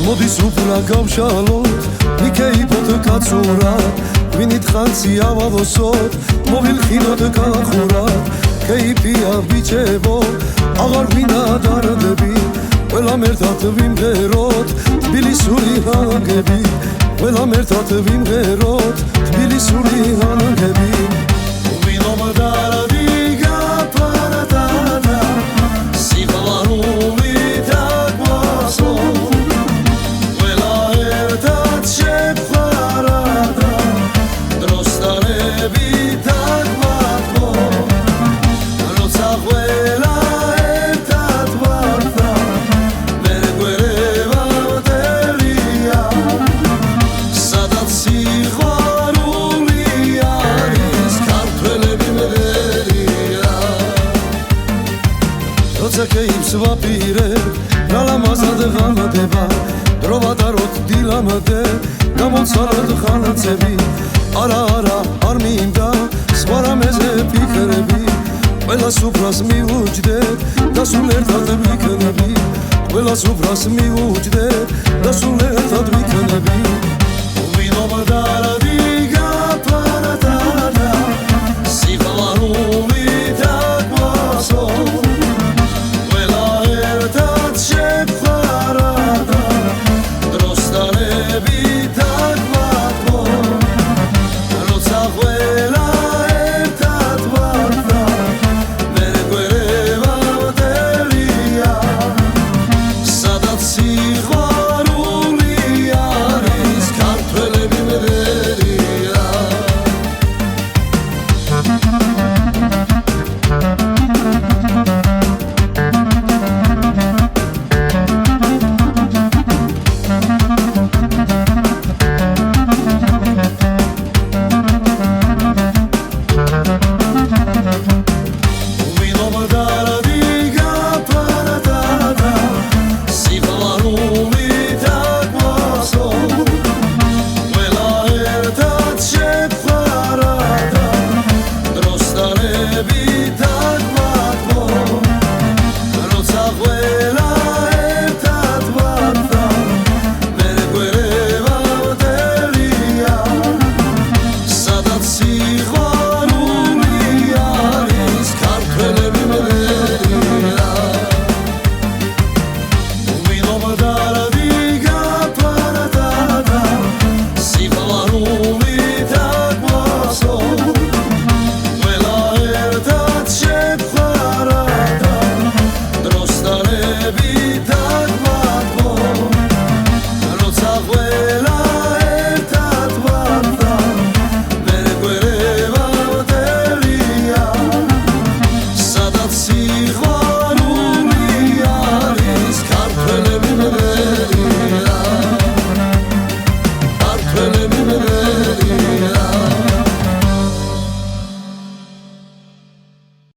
მოდის უფლა გავშალოთ მიქეიფოთ კაცურად ვინით ხანცი ავალოსოთ მოვილხინოთ კახურად კეიფია ბიჭებო აღარ ვინადარდები ყველამ ერთად ვიმღეროთ თბილისური ჰანგები ყველამ ერთად ვიმღეროთ თბილისური ჰანგები ვინომდარდი გაპარდადა სიყვარული დაგვასო ყველა ერთად შეყვარდა დროსტარები დაგვატყო როცა ყველა Keeps vapire, galamazad ghanadeba, drovadarot dilamade, gamotsarad ghanatsebi, ara ar minda, svara meze fikrebi, ყველა სუფრას მივუჯდეთ და სულ ერთად ვიქნები, ყველა სუფრას მივუჯდეთ და სულ ერთად ვიქნები, ვინომდარდი